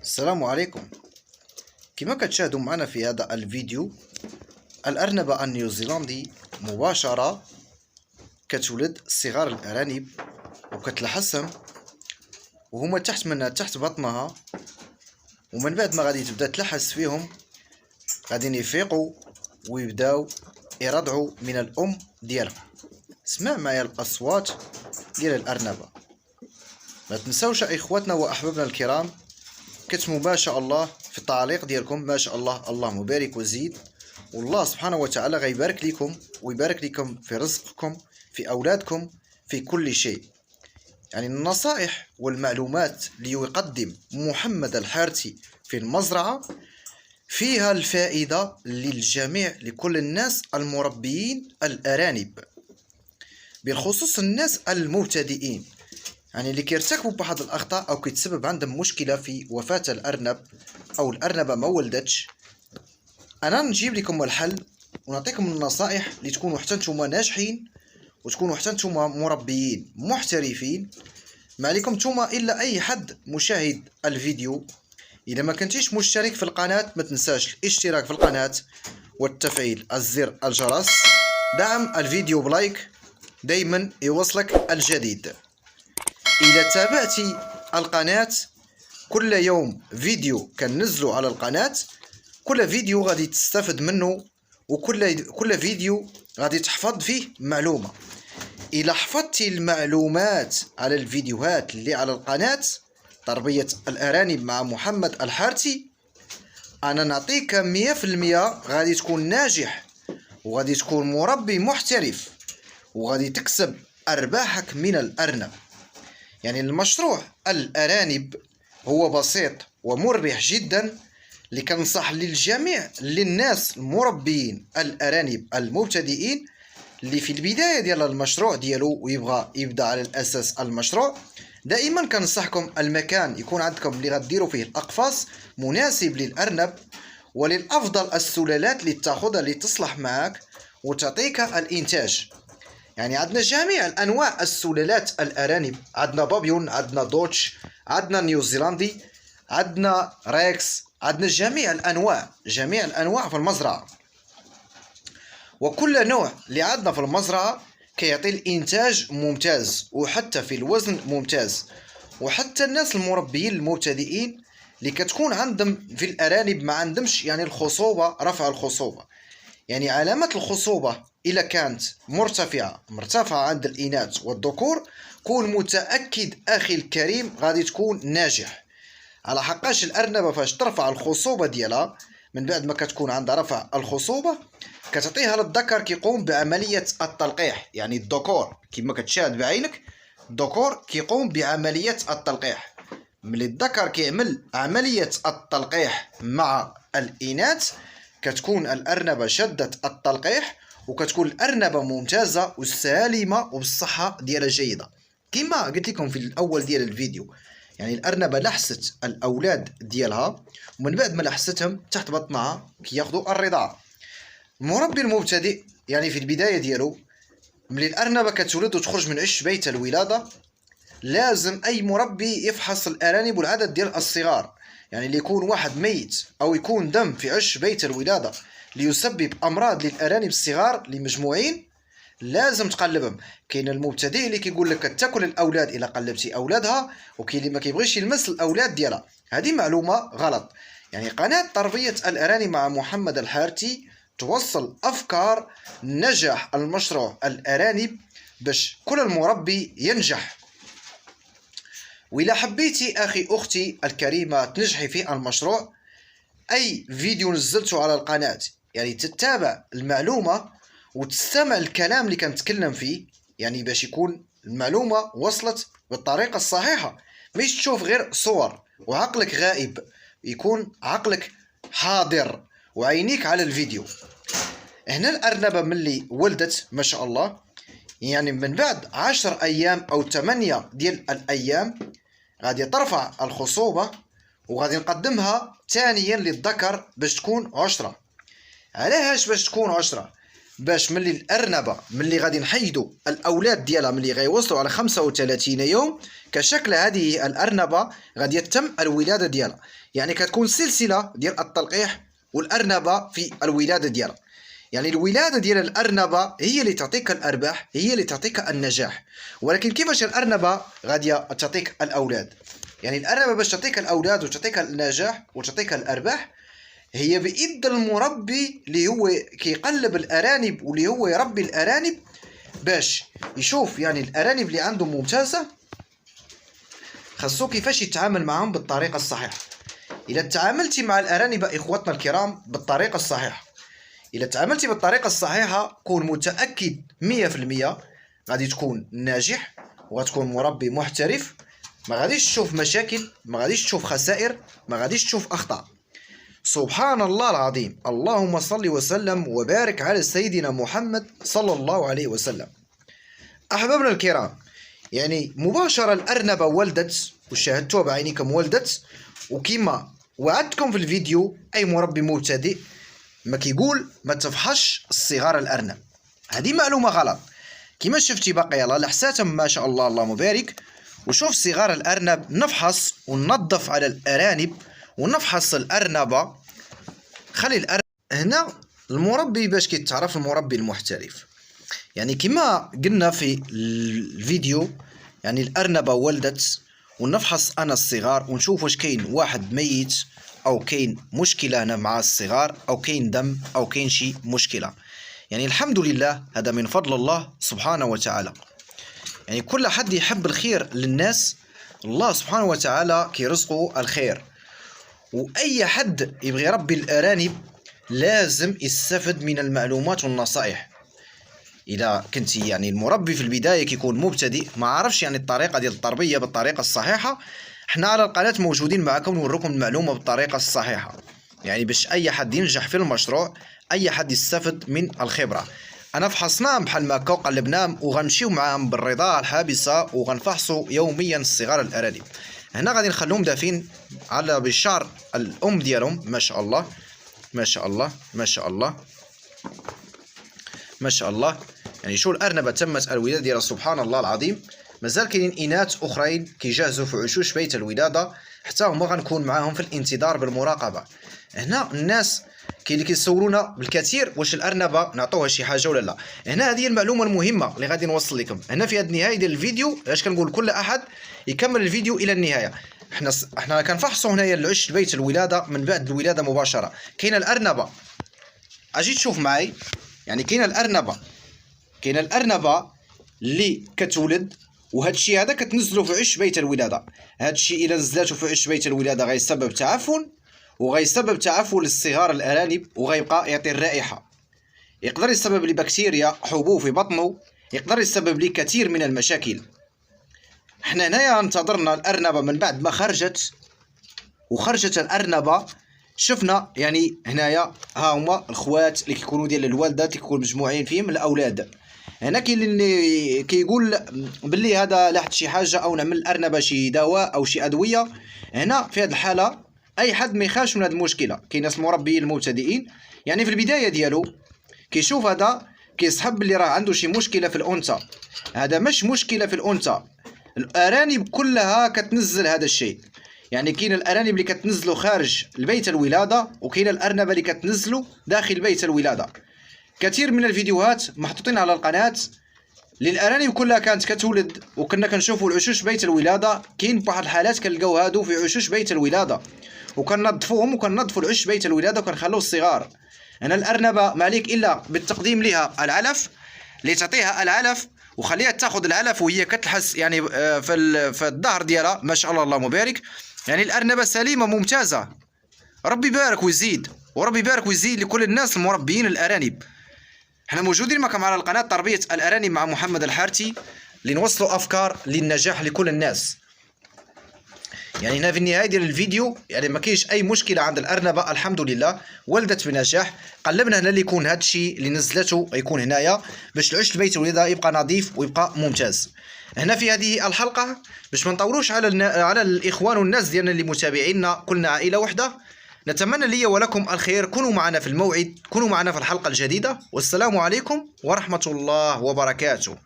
السلام عليكم. كما كتشاهدوا معنا في هذا الفيديو، الأرنبة النيوزيلندي مباشرة كتولد صغار الأرانب وكتلحسهم وهما تحت بطنها، ومن بعد ما غادي تبدا تلحس فيهم غادي يفيقوا ويبداو يرضعوا من الأم ديالهم. اسمع معايا الأصوات ديال الأرنبة. ما تنساوش إخواتنا وأحبابنا الكرام كتبوا ما شاء الله في التعليق ديالكم، ما شاء الله، اللهم بارك وزيد، والله سبحانه وتعالى غيبارك لكم ويبارك لكم في رزقكم، في أولادكم، في كل شيء. يعني النصائح والمعلومات اللي يقدم محمد الحارثي في المزرعة فيها الفائدة للجميع، لكل الناس المربيين الأرانب، بالخصوص الناس المبتدئين، يعني اللي كيرتكبوا بعض الأخطاء أو كيتسبب عندهم مشكلة في وفاة الأرنب أو الأرنبة ما ولدتش. أنا نجيب لكم الحل ونعطيكم النصائح اللي تكونوا حتى نتوما ناجحين وتكونوا حتى نتوما مربيين محترفين. ما عليكم نتوما إلا أي حد مشاهد الفيديو، إذا ما كنتيش مشترك في القناة ما تنساش الاشتراك في القناة والتفعيل الزر الجرس، دعم الفيديو بلايك دايما يوصلك الجديد. إذا تابعتي القناة كل يوم فيديو كننزلو على القناة، كل فيديو غادي تستفد منه، وكل فيديو غادي تحفظ فيه معلومة. إلا حفظتي المعلومات على الفيديوهات اللي على القناة تربية الأرانب مع محمد الحارثي، أنا نعطيك 100% غادي تكون ناجح وغادي تكون مربي محترف وغادي تكسب أرباحك من الأرنب. يعني المشروع الأرانب هو بسيط ومربح جدا، اللي كنصح للجميع، للناس المربيين الأرانب المبتدئين اللي في البداية ديال المشروع ديالو ويبغى يبدا على الأساس المشروع. دائما كنصحكم المكان يكون عندكم اللي غديروا فيه الأقفاص مناسب للأرنب، وللأفضل السلالات اللي تاخذها اللي تصلح معك وتعطيك الإنتاج. يعني عندنا جميع الأنواع السلالات الأرانب، عندنا بابيون، عندنا دوتش، عندنا نيوزيلندي، عندنا ريكس، عندنا جميع الأنواع في المزرعة. وكل نوع اللي عندنا في المزرعة كيعطي الإنتاج ممتاز وحتى في الوزن ممتاز. وحتى الناس المربيين المبتدئين اللي كتكون عندهم في الأرانب ما عندهمش يعني الخصوبة، رفع الخصوبة، يعني علامة الخصوبة إلا كانت مرتفعة عند الإناث والذكور، كون متأكد أخي الكريم غادي تكون ناجح. على حقاش الأرنبة فاش ترفع الخصوبة ديالها، من بعد ما كتكون عندها رفع الخصوبة كتعطيها للذكر كيقوم بعملية التلقيح. يعني الذكور كما كتشاهد بعينك، الذكور كيقوم بعملية التلقيح. ملي الذكر كيعمل عملية التلقيح مع الإناث كتكون الأرنبة شدت التلقيح وكتكون الأرنبة ممتازة وسالمة وبالصحة ديالها جيدة. كما قلت لكم في الأول ديال الفيديو، يعني الأرنبة لحست الأولاد ديالها ومن بعد ما لحستهم تحت بطنها كياخذوا الرضاعة. المربي المبتدئ يعني في البداية ديالو، ملي الأرنبة كتولد وتخرج من عش بيت الولادة، لازم أي مربي يفحص الأرانب والعدد ديال الصغار، يعني اللي يكون واحد ميت أو يكون دم في عش بيت الولادة ليسبب أمراض للأرانب الصغار اللي مجموعين، لازم تقلبهم. كاين المبتدئ اللي كيقول لك تاكل الأولاد إلا قلبتي أولادها، وكاين اللي ما كيبغيش يلمس الأولاد ديالها. هذه معلومة غلط. يعني قناة تربية الأرانب مع محمد الحارثي توصل أفكار نجاح المشروع الأرانب باش كل المربي ينجح. وإلا حبيتي أخي أختي الكريمة تنجحي في المشروع، أي فيديو نزلته على القناة يعني تتابع المعلومة وتستمع الكلام اللي كنتكلم فيه، يعني باش يكون المعلومة وصلت بالطريقة الصحيحة، مش تشوف غير صور وعقلك غائب، يكون عقلك حاضر وعينيك على الفيديو. هنا الأرنبة ملي ولدت ما شاء الله، يعني من بعد 10 أيام أو 8 ديال الأيام غادي ترفع الخصوبة وغادي نقدمها ثانيا للذكر باش تكون عشرة. علاش باش تكون عشرة؟ باش ملي الارنبه ملي غادي نحيدوا الاولاد ديالها ملي غيوصلوا على 35 يوم كشكل هذه الارنبه غادي يتم الولاده ديالها. يعني كتكون سلسله ديال التلقيح والارنبه في الولاده ديالها. يعني الولاده ديال الارنبه هي اللي تعطيك الارباح، هي اللي تعطيك النجاح. ولكن كيفاش الارنبه غادي تعطيك الاولاد؟ يعني الارنبه باش تعطيك الاولاد وتعطيك النجاح وتعطيك الارباح هي بيد المربي اللي هو كيقلب الارانب واللي هو يربي الارانب باش يشوف يعني الارانب اللي عندهم ممتازه خاصو كيفاش يتعامل معهم بالطريقه الصحيحه. اذا تعاملتي مع الارانب اخوتنا الكرام بالطريقه الصحيحه، اذا تعاملتي بالطريقه الصحيحه كون متاكد 100% غادي تكون ناجح وغتكون مربي محترف. ما غاديش تشوف مشاكل، ما غاديش تشوف خسائر، ما غاديش تشوف اخطاء. سبحان الله العظيم. اللهم صل وسلم وبارك على سيدنا محمد صلى الله عليه وسلم. أحبابنا الكرام، يعني مباشرة الأرنبة ولدت وشاهدتوها بعينيكم ولدت، وكما وعدتكم في الفيديو أي مربي مبتدئ ما كيقول ما تفحش الصغار الأرنب، هذه معلومة غلط. كما شفتي باقي يلا لحساتهم ما شاء الله اللهم بارك. وشوف صغار الأرنب نفحص وننظف على الأرانب ونفحص الأرنبة. خلي الأرنب هنا المربي باش كيتعرف المربي المحترف. يعني كما قلنا في الفيديو يعني الأرنبة ولدت ونفحص أنا الصغار ونشوف واش كاين واحد ميت أو كاين مشكلة هنا مع الصغار أو كاين دم أو كاين شي مشكلة. يعني الحمد لله هذا من فضل الله سبحانه وتعالى. يعني كل حد يحب الخير للناس الله سبحانه وتعالى كيرزقه الخير. وأي حد يبغي يربي الأرانب لازم يستفد من المعلومات والنصائح. إذا كنت يعني المربي في البداية كيكون مبتدئ ما عرفش يعني الطريقة ديال التربية بالطريقة الصحيحة، احنا على القناة موجودين معكم نوريكم المعلومة بالطريقة الصحيحة. يعني باش أي حد ينجح في المشروع، أي حد يستفد من الخبرة. أنا فحصناهم بحال ما هكا وقلبناهم وغنمشيو معاهم بالرضاعة الحابسة وغنفحصوا يوميا الصغار الأرانب. هنا غادي نخلوهم دافين على بشعر الأم ديالهم ما شاء الله ما شاء الله ما شاء الله ما شاء الله. يعني شو الأرنبة تمت الولادة ديالها سبحان الله العظيم. مازال كاينين إناث أخرين كيجهزوا في عشوش بيت الولادة حتى هما غنكون معاهم في الانتظار بالمراقبة. هنا الناس كاين اللي كيسولونا بالكثير واش الأرنبة نعطوها شي حاجة ولا لا. هنا هذه المعلومة المهمة اللي غادي نوصل لكم هنا في هذه النهاية ديال الفيديو. علاش كنقول كل أحد يكمل الفيديو إلى النهاية. احنا كنفحصوا هنايا العش بيت الولادة من بعد الولادة مباشرة. كاين الأرنبة أجي تشوف معي، يعني كاين الأرنبة اللي كتولد وهذا الشيء هذا كتنزلو في عش بيت الولادة. هذا الشيء إلا نزلاتو في عش بيت الولادة غيسبب تعفن وغيسبب تعفن للصغار الأرانب وغيبقى يعطي الرائحة. يقدر يسبب لي بكتيريا حبوب في بطنه، يقدر يسبب لي كثير من المشاكل. احنا هنايا انتظرنا الأرنبة من بعد ما خرجت الأرنبة شفنا يعني هنايا ها هما الخوات اللي كيكونوا ديال الوالده كيكونوا مجموعين فيهم الاولاد. هنا كاين اللي كيقول باللي هذا لاحظ شي حاجه او نعمل الارنبه شي دواء او شي ادويه. هنا في هذه الحاله اي حد ما يخافش من هذه المشكله. كاين ناس مربيين المبتدئين يعني في البدايه ديالو كيشوف هذا كيسحب باللي راه عنده شي مشكله في الانثى. هذا مش مشكله في الانثى، الارانب كلها كتنزل هذا الشيء. يعني كاين الارانب اللي كتنزلوا خارج البيت الولاده وكاين الارنبه اللي كتنزلوا داخل بيت الولاده. كثير من الفيديوهات محطوطين على القناه للارانب كلها كانت كتولد وكنا كنشوفوا العشوش بيت الولاده. كاين بعض الحالات كنلقاو هادو في عشوش بيت الولاده وكننظفوهم وكننظفوا العش بيت الولاده وكنخليو الصغار. انا الارنبه ما عليك الا بالتقديم لها العلف اللي تعطيها العلف وخليها تاخذ العلف وهي كتلحس يعني في الظهر ديالها ما شاء الله اللهم بارك. يعني الأرنبة سليمة ممتازة. ربي يبارك ويزيد وربي يبارك ويزيد لكل الناس المربيين الأرانب. احنا موجودين معكم على القناة تربية الأرانب مع محمد الحارتي لنوصلوا أفكار للنجاح لكل الناس. يعني هنا في النهاية ديال الفيديو يعني ما كاينش أي مشكلة عند الأرنبة الحمد لله ولدت بنجاح. قلبنا هنا اللي يكون هذا الشيء اللي نزلته يكون هنايا باش العش البيت الولادة يبقى نظيف ويبقى ممتاز. هنا في هذه الحلقة باش ما نطولوش على الإخوان والناس ديالنا اللي متابعينا كلنا عائلة واحدة. نتمنى لي ولكم الخير. كونوا معنا في الموعد، كونوا معنا في الحلقة الجديدة، والسلام عليكم ورحمة الله وبركاته.